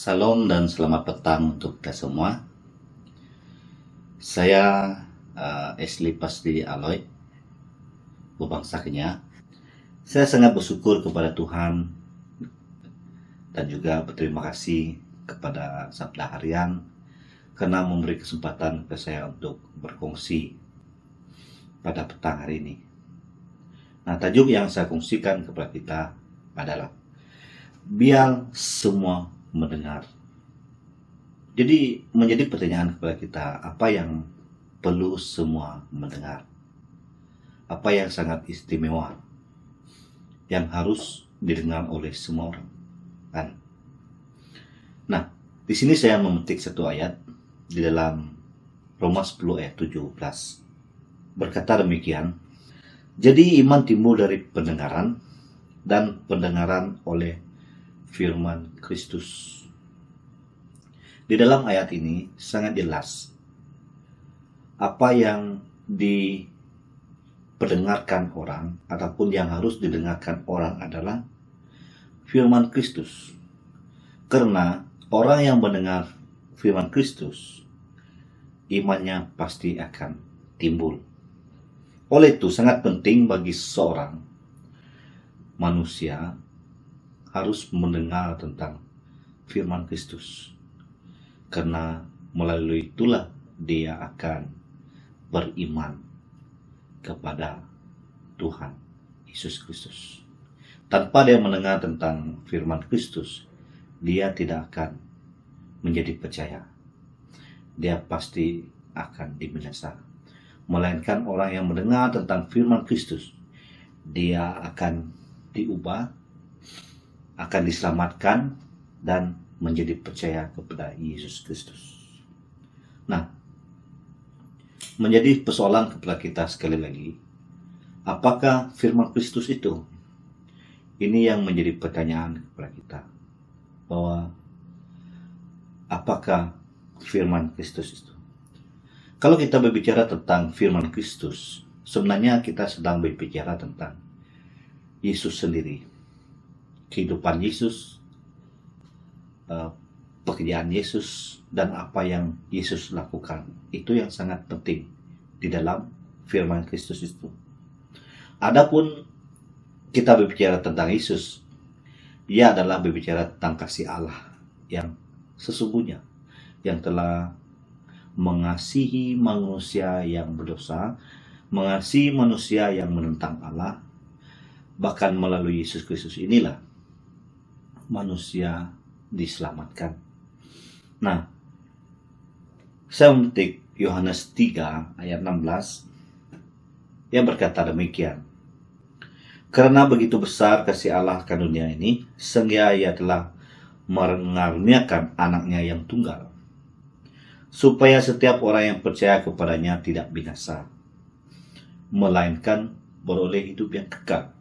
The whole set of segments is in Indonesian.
Salam dan selamat petang untuk kita semua. Saya Esli Pasdi Aloy, bebangsa Kenya. Saya sangat bersyukur kepada Tuhan dan juga berterima kasih kepada Sabda Harian karena memberi kesempatan ke saya untuk berkongsi pada petang hari ini. Nah, tajuk yang saya kongsikan kepada kita adalah biar semua mendengar. Jadi menjadi pertanyaan kepada kita, apa yang perlu semua mendengar? Apa yang sangat istimewa yang harus didengar oleh semua orang? Kan? Nah, di sini saya memetik satu ayat di dalam Roma 10 ayat 17. Berkata demikian, jadi iman timbul dari pendengaran dan pendengaran oleh firman Kristus. Di dalam ayat ini sangat jelas apa yang diperdengarkan orang ataupun yang harus didengarkan orang adalah firman Kristus. Karena orang yang mendengar firman Kristus, imannya pasti akan timbul. Oleh itu sangat penting bagi seorang manusia harus mendengar tentang firman Kristus. Karena melalui itulah dia akan beriman kepada Tuhan Yesus Kristus. Tanpa dia mendengar tentang firman Kristus, dia tidak akan menjadi percaya. Dia pasti akan dibinasa. Melainkan orang yang mendengar tentang firman Kristus, dia akan diubah, akan diselamatkan dan menjadi percaya kepada Yesus Kristus. Nah, menjadi persoalan kepada kita sekali lagi, apakah firman Kristus itu? Ini yang menjadi pertanyaan kepada kita, bahwa apakah firman Kristus itu? Kalau kita berbicara tentang firman Kristus, sebenarnya kita sedang berbicara tentang Yesus sendiri, kehidupan Yesus, pekerjaan Yesus, dan apa yang Yesus lakukan. Itu yang sangat penting di dalam firman Kristus itu. Adapun kita berbicara tentang Yesus, dia adalah berbicara tentang kasih Allah yang sesungguhnya, yang telah mengasihi manusia yang berdosa, mengasihi manusia yang menentang Allah. Bahkan melalui Yesus Kristus inilah manusia diselamatkan. Nah, saya memetik Yohanes 3 ayat 16 yang berkata demikian. Karena begitu besar kasih Allah akan dunia ini, sehingga ia telah mengaruniakan anaknya yang tunggal, supaya setiap orang yang percaya kepadanya tidak binasa, melainkan beroleh hidup yang kekal.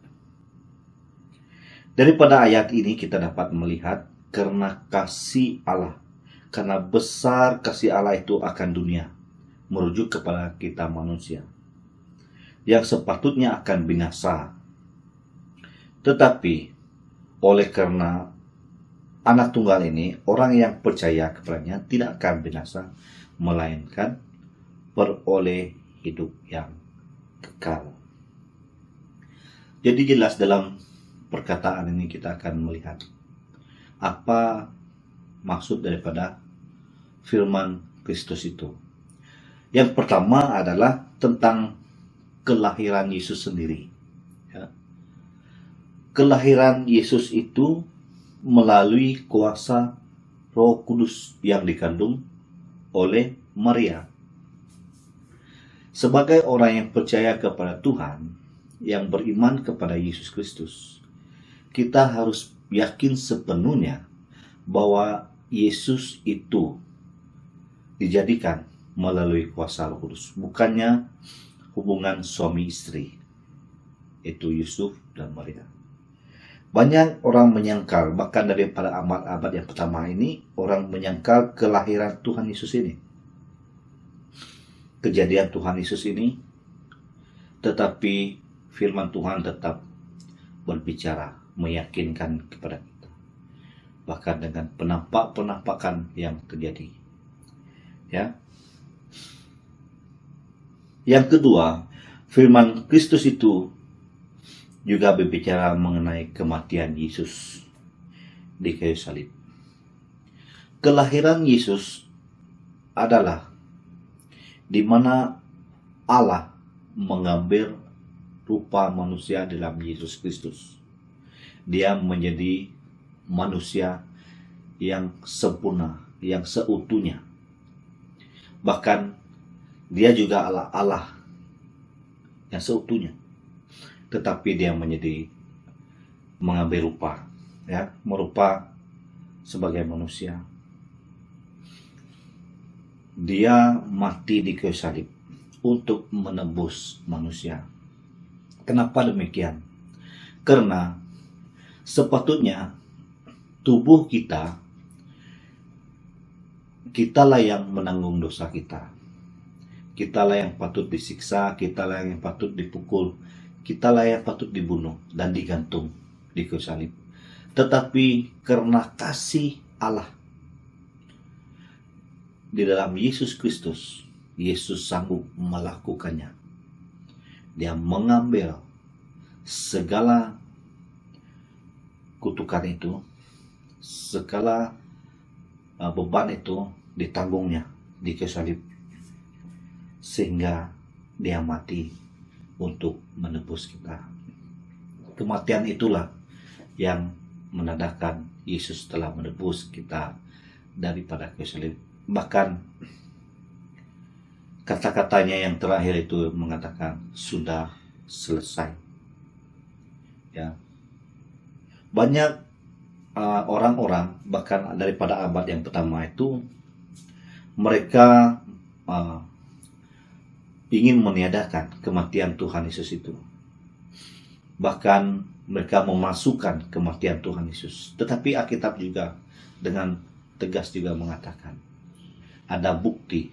Daripada ayat ini kita dapat melihat karena kasih Allah, karena besar kasih Allah itu akan dunia, merujuk kepada kita manusia yang sepatutnya akan binasa. Tetapi oleh karena anak tunggal ini, orang yang percaya kepadanya tidak akan binasa, melainkan beroleh hidup yang kekal. Jadi jelas dalam perkataan ini kita akan melihat apa maksud daripada firman Kristus itu. Yang pertama adalah tentang kelahiran Yesus sendiri. Kelahiran Yesus itu melalui kuasa Roh Kudus yang dikandung oleh Maria. Sebagai orang yang percaya kepada Tuhan, yang beriman kepada Yesus Kristus, kita harus yakin sepenuhnya bahwa Yesus itu dijadikan melalui kuasa Roh Kudus, bukannya hubungan suami istri, itu Yusuf dan Maria. Banyak orang menyangkal, bahkan daripada abad yang pertama ini, orang menyangkal kelahiran Tuhan Yesus ini, kejadian Tuhan Yesus ini, tetapi firman Tuhan tetap berbicara, meyakinkan kepada kita bahkan dengan penampakan yang terjadi. Ya. Yang kedua, firman Kristus itu juga berbicara mengenai kematian Yesus di kayu salib. Kelahiran Yesus adalah di mana Allah mengambil rupa manusia dalam Yesus Kristus. Dia menjadi manusia yang sempurna, yang seutuhnya. Bahkan dia juga Allah yang seutuhnya. Tetapi dia mengambil rupa, ya, merupa sebagai manusia. Dia mati di kayu salib untuk menebus manusia. Kenapa demikian? Karena sepatutnya tubuh kitalah yang menanggung dosa kita. Kitalah yang patut disiksa, kitalah yang patut dipukul, kitalah yang patut dibunuh dan digantung di kayu salib. Tetapi karena kasih Allah di dalam Yesus Kristus, Yesus sanggup melakukannya. Dia mengambil segala kutukan itu, segala beban itu ditanggungnya di kayu salib, sehingga dia mati untuk menebus kita. Kematian itulah yang menandakan Yesus telah menebus kita daripada kayu salib. Bahkan kata-katanya yang terakhir itu mengatakan sudah selesai. Ya, banyak orang-orang bahkan daripada abad yang pertama itu mereka ingin meniadakan kematian Tuhan Yesus itu. Bahkan mereka memasukkan kematian Tuhan Yesus. Tetapi Alkitab juga dengan tegas juga mengatakan ada bukti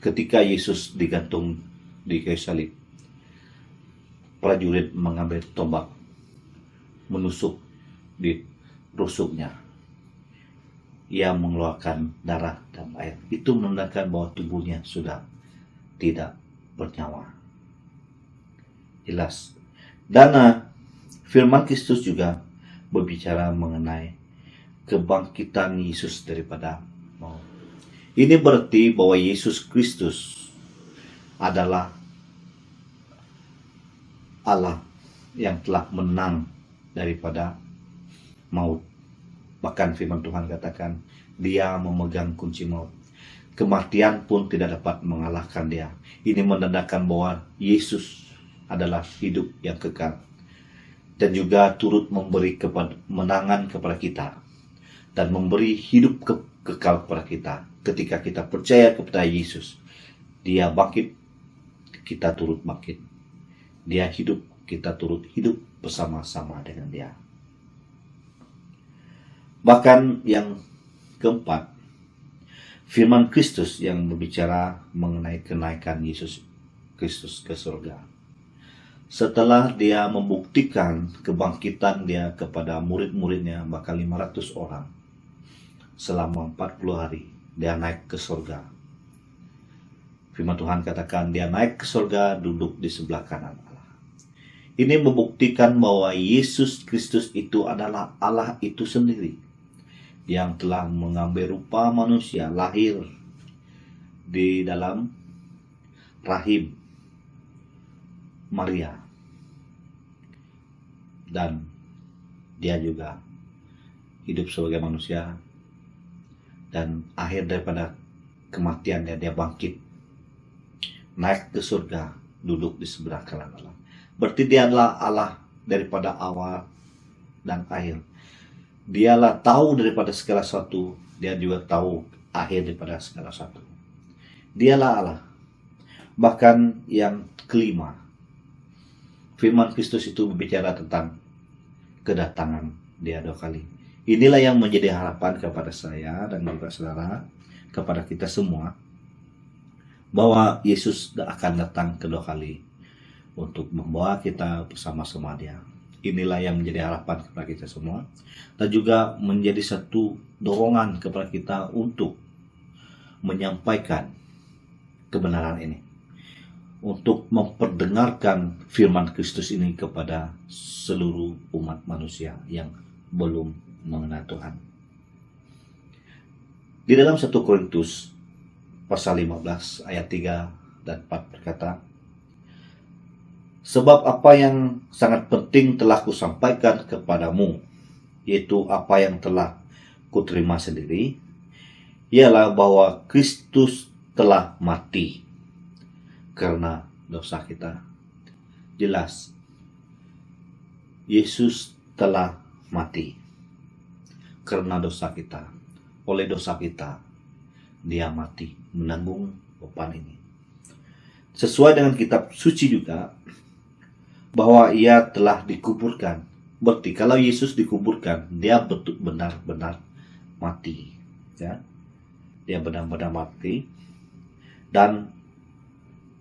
ketika Yesus digantung di kayu salib. Prajurit mengambil tombak, menusuk di rusuknya. Ia mengeluarkan darah dan air. Itu menandakan bahwa tubuhnya sudah tidak bernyawa. Jelas. Dan firman Kristus juga berbicara mengenai kebangkitan Yesus daripada maut. Ini berarti bahwa Yesus Kristus adalah Allah yang telah menang daripada maut. Bahkan firman Tuhan katakan, dia memegang kunci maut. Kematian pun tidak dapat mengalahkan dia. Ini menandakan bahwa Yesus adalah hidup yang kekal. Dan juga turut memberi kemenangan kepada kita. Dan memberi hidup kekal kepada kita. Ketika kita percaya kepada Yesus, dia bangkit, kita turut bangkit. Dia hidup, kita turut hidup bersama-sama dengan dia. Bahkan yang keempat, firman Kristus yang berbicara mengenai kenaikan Yesus Kristus ke surga. Setelah dia membuktikan kebangkitan dia kepada murid-muridnya, bahkan 500 orang, selama 40 hari, dia naik ke surga. Firman Tuhan katakan dia naik ke surga, duduk di sebelah kanan Allah. Ini membuktikan bahwa Yesus Kristus itu adalah Allah itu sendiri, yang telah mengambil rupa manusia, lahir di dalam rahim Maria. Dan dia juga hidup sebagai manusia. Dan akhir daripada kematiannya, dia bangkit, naik ke surga, duduk di sebelah kanan Allah. Berarti dia adalah Allah daripada awal dan akhir. Dialah tahu daripada segala sesuatu, dia juga tahu akhir daripada segala sesuatu. Dialah Allah. Bahkan yang kelima, firman Kristus itu berbicara tentang kedatangan dia 2 kali. Inilah yang menjadi harapan kepada saya dan juga saudara, kepada kita semua, bahwa Yesus akan datang kedua kali untuk membawa kita bersama-sama dia. Inilah yang menjadi harapan kepada kita semua, dan juga menjadi satu dorongan kepada kita untuk menyampaikan kebenaran ini, untuk memperdengarkan firman Kristus ini kepada seluruh umat manusia yang belum mengenal Tuhan. Di dalam 1 Korintus pasal 15 ayat 3 dan 4 berkata, sebab apa yang sangat penting telah kusampaikan kepadamu, yaitu apa yang telah kuterima sendiri, ialah bahwa Kristus telah mati karena dosa kita. Jelas, Yesus telah mati karena dosa kita. Oleh dosa kita, dia mati menanggung beban ini. Sesuai dengan kitab suci juga, bahwa ia telah dikuburkan. Berarti kalau Yesus dikuburkan, dia benar-benar mati, ya. Dia benar-benar mati, dan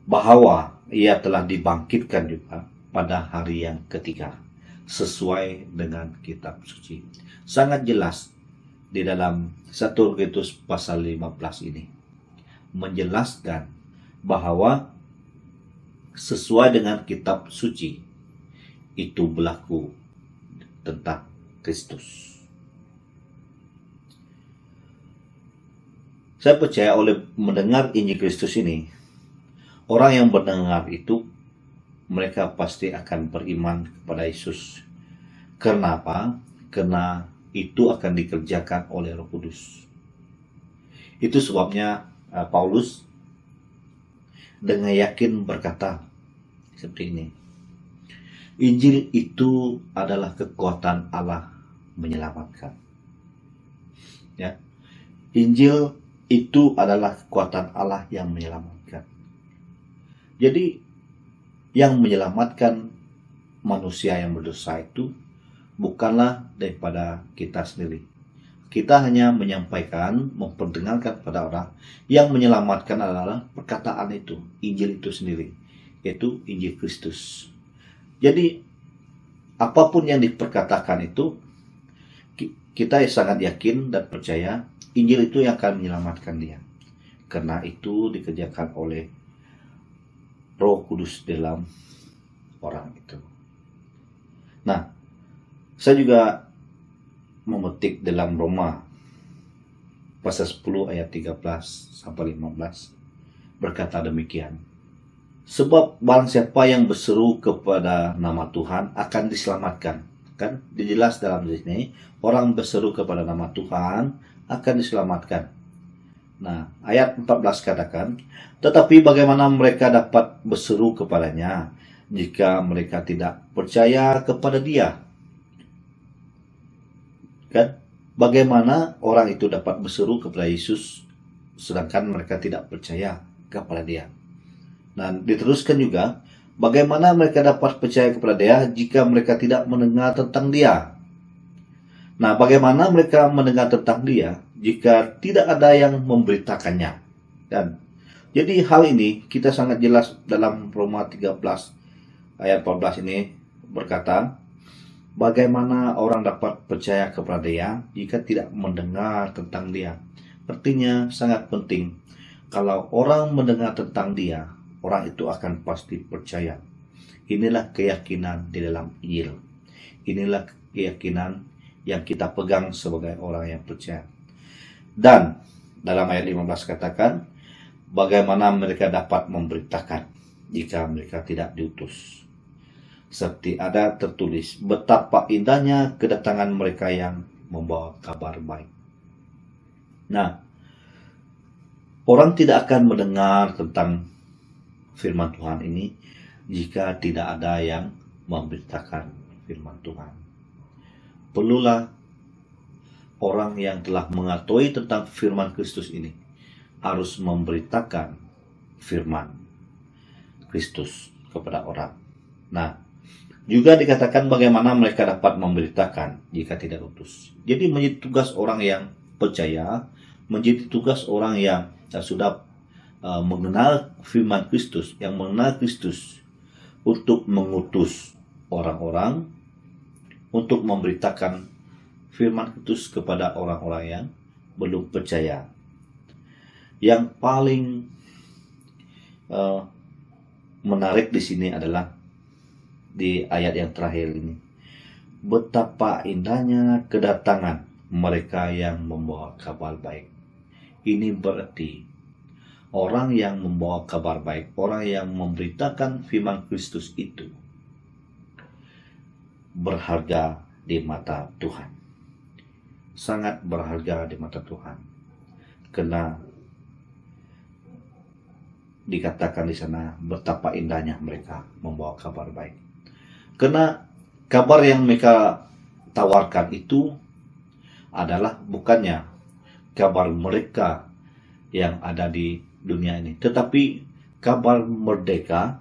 bahwa ia telah dibangkitkan juga pada hari yang ketiga, sesuai dengan kitab suci. Sangat jelas di dalam 1 Korintus pasal 15 ini menjelaskan bahwa sesuai dengan kitab suci itu berlaku tentang Kristus. Saya percaya oleh mendengar Injil Kristus ini, orang yang mendengar itu, mereka pasti akan beriman kepada Yesus. Kenapa? Karena itu akan dikerjakan oleh Roh Kudus. Itu sebabnya Paulus dengan yakin berkata seperti ini, Injil itu adalah kekuatan Allah menyelamatkan. Ya, Injil itu adalah kekuatan Allah yang menyelamatkan. Jadi yang menyelamatkan manusia yang berdosa itu bukanlah daripada kita sendiri. Kita hanya menyampaikan, memperdengarkan kepada orang. Yang menyelamatkan adalah perkataan itu, Injil itu sendiri, yaitu Injil Kristus. Jadi apapun yang diperkatakan itu, kita sangat yakin dan percaya Injil itu yang akan menyelamatkan dia. Karena itu dikerjakan oleh Roh Kudus dalam orang itu. Nah, saya juga memetik dalam Roma pasal 10 ayat 13 sampai 15 berkata demikian. Sebab barang siapa yang berseru kepada nama Tuhan akan diselamatkan. Kan dijelas dalam sini, orang berseru kepada nama Tuhan akan diselamatkan. Nah, ayat 14 katakan, tetapi bagaimana mereka dapat berseru kepadanya jika mereka tidak percaya kepada dia? Kan? Bagaimana orang itu dapat berseru kepada Yesus sedangkan mereka tidak percaya kepada dia? Dan diteruskan juga, bagaimana mereka dapat percaya kepada dia jika mereka tidak mendengar tentang dia? Nah, bagaimana mereka mendengar tentang dia jika tidak ada yang memberitakannya? Dan jadi hal ini kita sangat jelas dalam Roma 13 ayat 14 ini berkata, bagaimana orang dapat percaya kepada dia jika tidak mendengar tentang dia? Artinya sangat penting. Kalau orang mendengar tentang dia, orang itu akan pasti percaya. Inilah keyakinan di dalam Injil. Inilah keyakinan yang kita pegang sebagai orang yang percaya. Dan dalam ayat 15 katakan, bagaimana mereka dapat memberitakan jika mereka tidak diutus? Seperti ada tertulis, betapa indahnya kedatangan mereka yang membawa kabar baik. Nah, orang tidak akan mendengar tentang firman Tuhan ini jika tidak ada yang memberitakan firman Tuhan. Perlulah orang yang telah mengetahui tentang firman Kristus ini harus memberitakan firman Kristus kepada orang. Nah, juga dikatakan bagaimana mereka dapat memberitakan jika tidak utus. Jadi menjadi tugas orang yang percaya, menjadi tugas orang yang sudah mengenal firman Kristus, yang mengenal Kristus untuk mengutus orang-orang untuk memberitakan firman Kristus kepada orang-orang yang belum percaya. Yang paling menarik di sini adalah di ayat yang terakhir ini. Betapa indahnya kedatangan mereka yang membawa kabar baik. Ini berarti orang yang membawa kabar baik, orang yang memberitakan firman Kristus itu berharga di mata Tuhan. Sangat berharga di mata Tuhan. Karena dikatakan di sana betapa indahnya mereka membawa kabar baik. Karena kabar yang mereka tawarkan itu adalah bukannya kabar mereka yang ada di dunia ini, tetapi kabar merdeka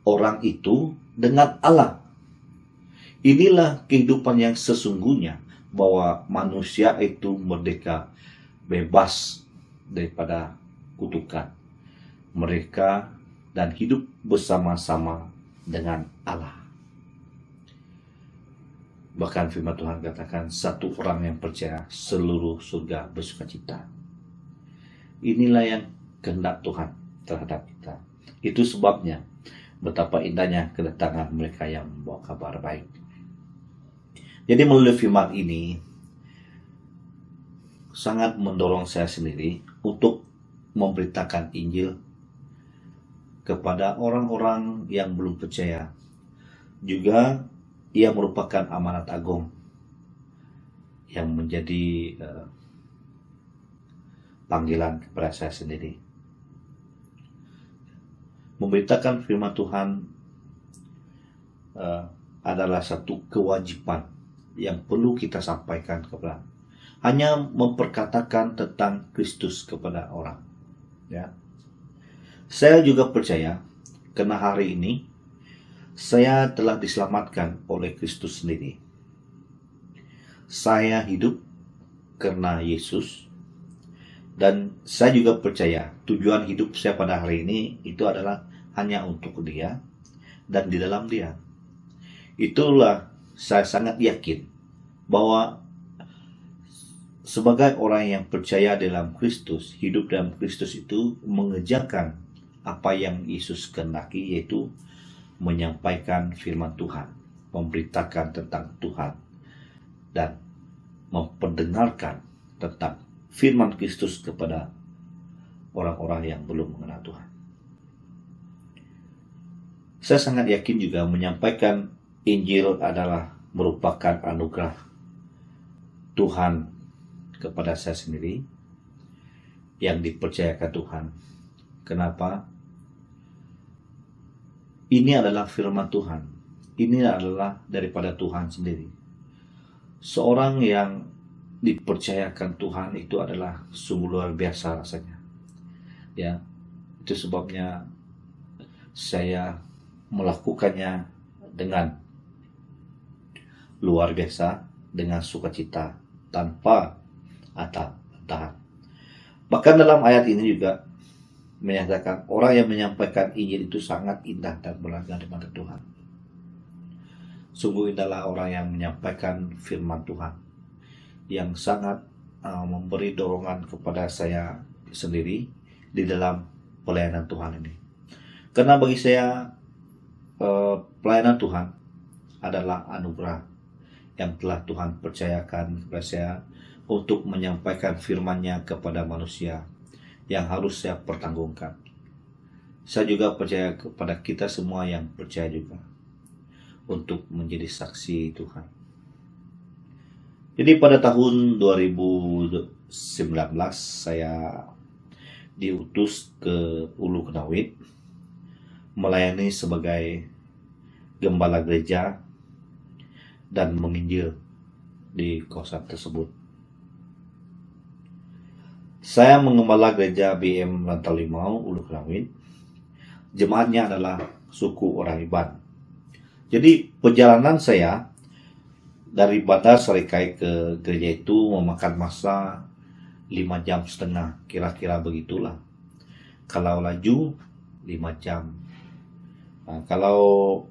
orang itu dengan Allah. Inilah kehidupan yang sesungguhnya, bahwa manusia itu merdeka, bebas daripada kutukan mereka dan hidup bersama-sama dengan Allah. Bahkan firman Tuhan katakan, satu orang yang percaya seluruh surga bersukacita. Inilah yang kehendak Tuhan terhadap kita. Itu sebabnya betapa indahnya kedatangan mereka yang membawa kabar baik. Jadi melalui firman ini sangat mendorong saya sendiri untuk memberitakan Injil kepada orang-orang yang belum percaya. Juga ia merupakan amanat agung yang menjadi panggilan kepada saya sendiri. Memberitakan firman Tuhan adalah satu kewajiban yang perlu kita sampaikan kepada, hanya memperkatakan tentang Kristus kepada orang. Ya, saya juga percaya karena hari ini saya telah diselamatkan oleh Kristus sendiri. Saya hidup karena Yesus, dan saya juga percaya tujuan hidup saya pada hari ini itu adalah hanya untuk Dia dan di dalam Dia. Itulah saya sangat yakin bahwa sebagai orang yang percaya dalam Kristus, hidup dalam Kristus itu mengerjakan apa yang Yesus kehendaki, yaitu menyampaikan firman Tuhan, memberitakan tentang Tuhan, dan memperdengarkan tentang firman Kristus kepada orang-orang yang belum mengenal Tuhan. Saya sangat yakin juga menyampaikan Injil adalah merupakan anugerah Tuhan kepada saya sendiri yang dipercayakan Tuhan. Kenapa? Ini adalah firman Tuhan. Ini adalah daripada Tuhan sendiri. Seorang yang dipercayakan Tuhan itu adalah sungguh luar biasa rasanya. Ya, itu sebabnya saya melakukannya dengan luar biasa, dengan sukacita, tanpa tahan. Bahkan dalam ayat ini juga menyatakan orang yang menyampaikan Injil itu sangat indah dan berharga di mata Tuhan. Sungguh indahlah orang yang menyampaikan firman Tuhan, yang sangat memberi dorongan kepada saya sendiri di dalam pelayanan Tuhan ini. Karena bagi saya pelayanan Tuhan adalah anugerah yang telah Tuhan percayakan kepada saya untuk menyampaikan firman-Nya kepada manusia yang harus saya pertanggungkan. Saya juga percaya kepada kita semua yang percaya juga untuk menjadi saksi Tuhan. Jadi pada tahun 2019 saya diutus ke Ulu Knawit melayani sebagai gembala gereja dan menginjil di kawasan tersebut. Saya mengembala gereja BM Rantalimau Ulu Knawit. Jemaatnya adalah suku orang Iban. Jadi perjalanan saya dari Bandar Serikai ke gereja itu memakan masa 5,5 jam, kira-kira begitulah. Kalau laju 5 jam. Nah, kalau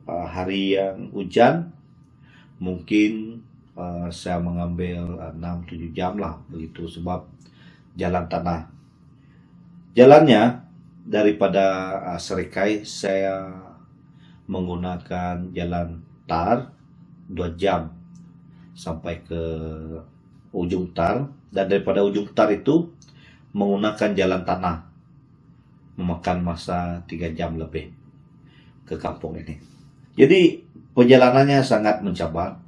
hari yang hujan Mungkin saya mengambil 6-7 jam lah begitu, sebab jalan tanah. Jalannya daripada Serikai saya menggunakan jalan tar 2 jam sampai ke ujung tar, dan daripada ujung tar itu menggunakan jalan tanah memakan masa 3 jam lebih ke kampung ini. Jadi perjalanannya sangat mencabar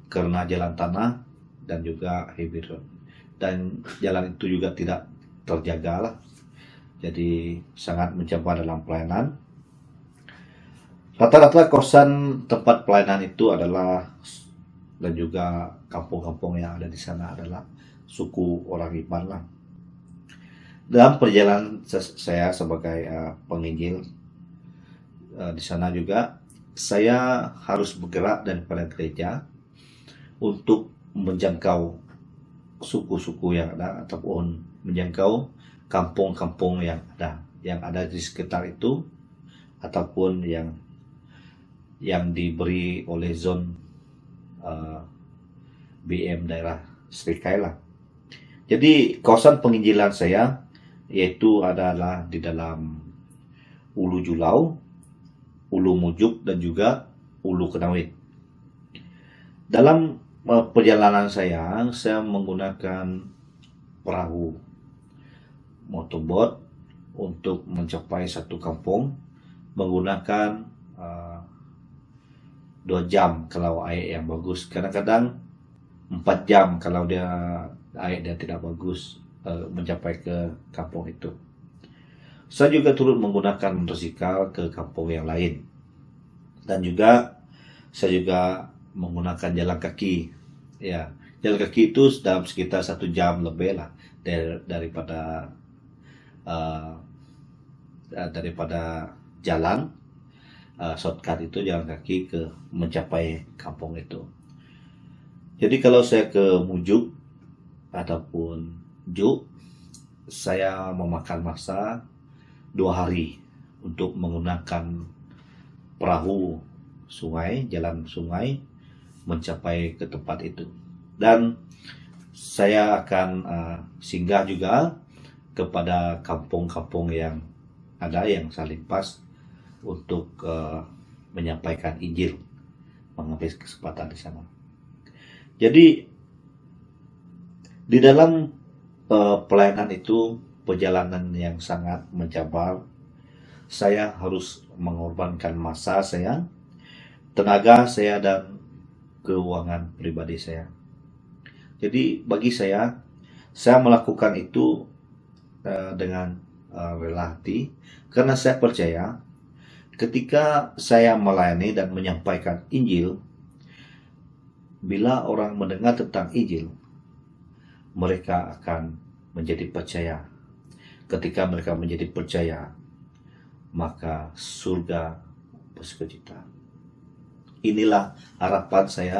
karena jalan tanah dan juga heavy road, dan jalan itu juga tidak terjaga lah. Jadi sangat mencabar dalam pelayanan. Rata-rata kosan tempat pelayanan itu adalah, dan juga kampung-kampung yang ada di sana adalah suku orang Iban lah. Dalam perjalanan saya sebagai penginjil di sana juga, saya harus bergerak daripada gereja untuk menjangkau suku-suku yang ada ataupun menjangkau kampung-kampung yang ada di sekitar itu, ataupun yang diberi oleh zon BM daerah Serikai lah. Jadi kawasan penginjilan saya yaitu adalah di dalam Ulu Julau, Ulu Mujuk, dan juga Ulu Kenawit. Dalam perjalanan saya menggunakan perahu motorboat untuk mencapai satu kampung, menggunakan 2 jam kalau air yang bagus, kadang-kadang 4 jam kalau air dia tidak bagus mencapai ke kampung itu. Saya juga turut menggunakan motosikal ke kampung yang lain, dan juga saya juga menggunakan jalan kaki. Ya, jalan kaki itu dalam sekitar 1 jam lebih lah daripada jalan shortcut itu, jalan kaki ke mencapai kampung itu. Jadi kalau saya ke Mujuk ataupun Juk, saya memakan masa 2 hari untuk menggunakan perahu sungai, jalan sungai mencapai ke tempat itu. Dan saya akan singgah juga kepada kampung-kampung yang ada yang saling pas untuk menyampaikan Injil, mengambil kesempatan di sana. Jadi di dalam pelayanan itu, perjalanan yang sangat mencabar, saya harus mengorbankan masa saya, tenaga saya, dan keuangan pribadi saya. Jadi bagi saya melakukan itu dengan rela hati, karena saya percaya ketika saya melayani dan menyampaikan Injil, bila orang mendengar tentang Injil, mereka akan menjadi percaya. Ketika mereka menjadi percaya, maka surga bersukacita. Inilah harapan saya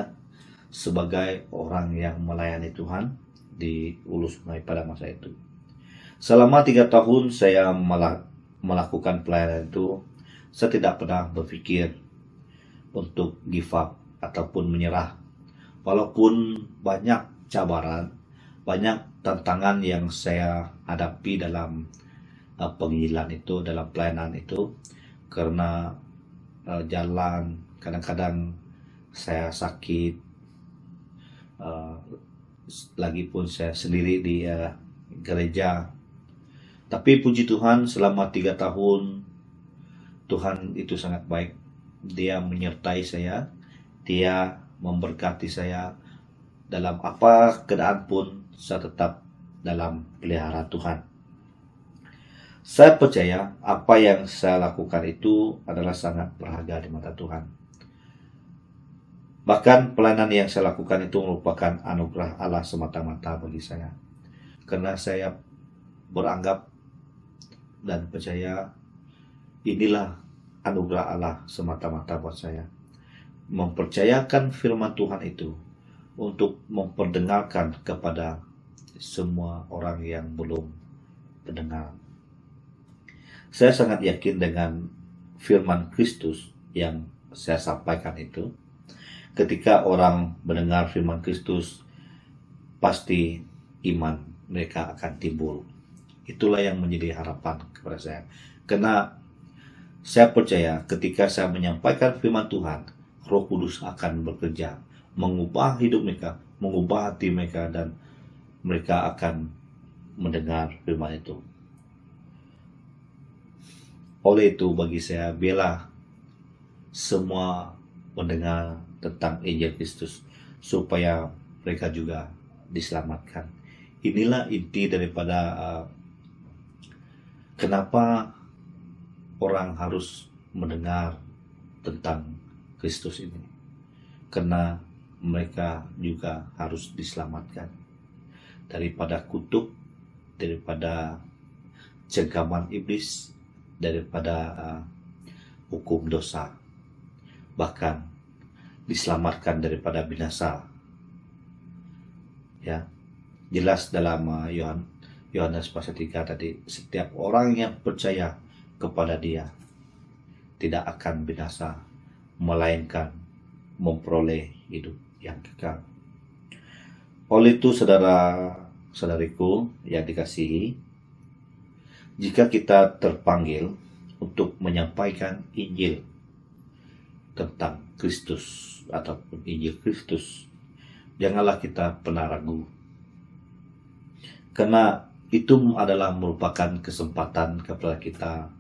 sebagai orang yang melayani Tuhan di Ulu Sungai pada masa itu. Selama 3 tahun saya melakukan pelayanan itu, saya tidak pernah berpikir untuk give up ataupun menyerah. Walaupun banyak cabaran, banyak tantangan yang saya hadapi dalam penginjilan itu, dalam pelayanan itu, karena jalan, kadang-kadang saya sakit, lagipun saya sendiri di gereja. Tapi puji Tuhan, selama 3 tahun Tuhan itu sangat baik. Dia menyertai saya, Dia memberkati saya. Dalam apa keadaan pun saya tetap dalam pelihara Tuhan. Saya percaya apa yang saya lakukan itu adalah sangat berharga di mata Tuhan. Bahkan pelayanan yang saya lakukan itu merupakan anugerah Allah semata-mata bagi saya. Karena saya beranggap dan percaya inilah anugerah Allah semata-mata buat saya. Mempercayakan firman Tuhan itu untuk memperdengarkan kepada semua orang yang belum mendengar. Saya sangat yakin dengan firman Kristus yang saya sampaikan itu, ketika orang mendengar firman Kristus, pasti iman mereka akan timbul. Itulah yang menjadi harapan kepada saya. Karena saya percaya ketika saya menyampaikan firman Tuhan, Roh Kudus akan bekerja, mengubah hidup mereka, mengubah hati mereka, dan mereka akan mendengar firman itu. Oleh itu bagi saya, biarlah semua mendengar tentang Injil Kristus supaya mereka juga diselamatkan. Inilah inti daripada kenapa orang harus mendengar tentang Kristus ini. Karena mereka juga harus diselamatkan daripada kutuk, daripada cengkaman iblis, daripada hukum dosa, bahkan diselamatkan daripada binasa. Ya, jelas dalam Yohanes pasal 3 tadi, setiap orang yang percaya kepada Dia tidak akan binasa, melainkan memperoleh hidup yang kekal. Oleh itu, saudara-saudariku yang dikasihi, jika kita terpanggil untuk menyampaikan Injil tentang Kristus ataupun Injil Kristus, janganlah kita pernah ragu. Karena itu adalah merupakan kesempatan kepada kita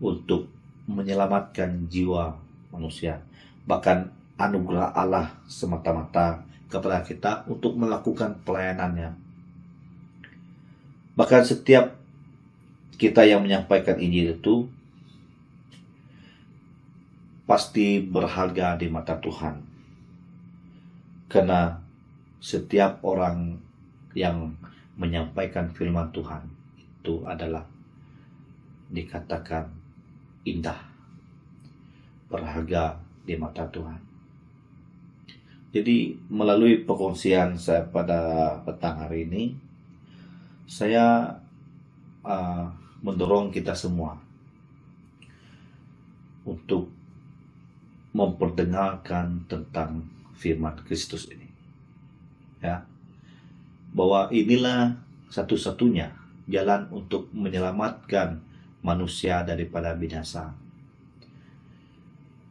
untuk menyelamatkan jiwa manusia. Bahkan anugerah Allah semata-mata kepada kita untuk melakukan pelayanannya. Bahkan setiap kita yang menyampaikan Injil itu pasti berharga di mata Tuhan. Karena setiap orang yang menyampaikan firman Tuhan itu adalah dikatakan indah, berharga di mata Tuhan. Jadi melalui perkongsian saya pada petang hari ini, saya mendorong kita semua untuk memperdengarkan tentang firman Kristus ini, ya, bahwa inilah satu-satunya jalan untuk menyelamatkan manusia daripada binasa.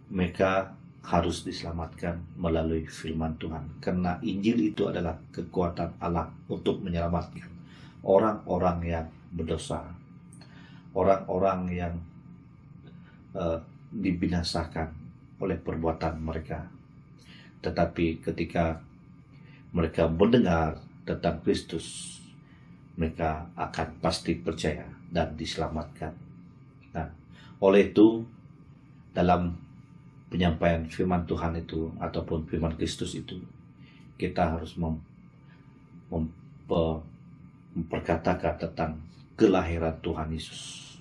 Mereka harus diselamatkan melalui firman Tuhan, karena Injil itu adalah kekuatan Allah untuk menyelamatkan orang-orang yang berdosa, orang-orang yang dibinasakan oleh perbuatan mereka. Tetapi ketika mereka mendengar tentang Kristus, mereka akan pasti percaya dan diselamatkan. Nah, oleh itu dalam penyampaian firman Tuhan itu ataupun firman Kristus itu, kita harus memperkatakan tentang kelahiran Tuhan Yesus,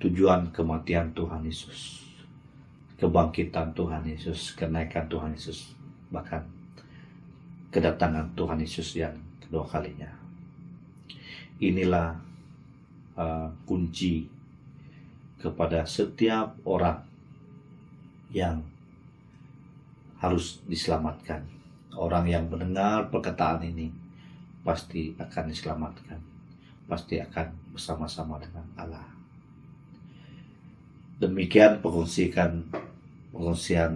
tujuan kematian Tuhan Yesus, kebangkitan Tuhan Yesus, kenaikan Tuhan Yesus, bahkan kedatangan Tuhan Yesus yang kedua kalinya. Inilah kunci kepada setiap orang yang harus diselamatkan. Orang yang mendengar perkataan ini pasti akan diselamatkan, pasti akan bersama-sama dengan Allah. Demikian pengungsian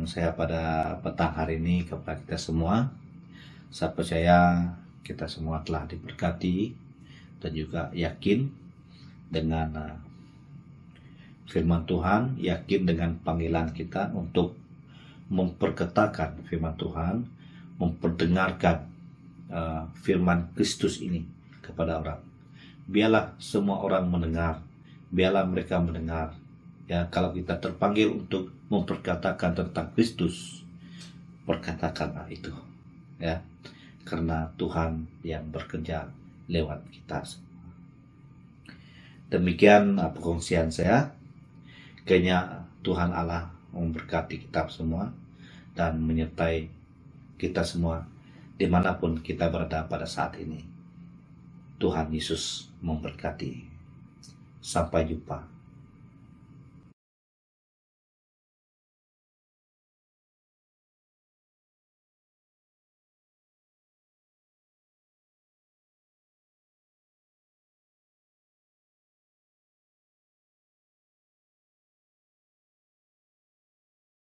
saya pada petang hari ini kepada kita semua. Saya percaya kita semua telah diberkati dan juga yakin dengan firman Tuhan, yakin dengan panggilan kita untuk memperkatakan firman Tuhan, memperdengarkan firman Kristus ini kepada orang. Biarlah semua orang mendengar, biarlah mereka mendengar. Ya, kalau kita terpanggil untuk memperkatakan tentang Kristus, perkatakanlah itu, ya, karena Tuhan yang bekerja lewat kita. Demikian perkongsian saya. Kiranya Tuhan Allah memberkati kita semua dan menyertai kita semua dimanapun kita berada pada saat ini. Tuhan Yesus memberkati. Sampai jumpa.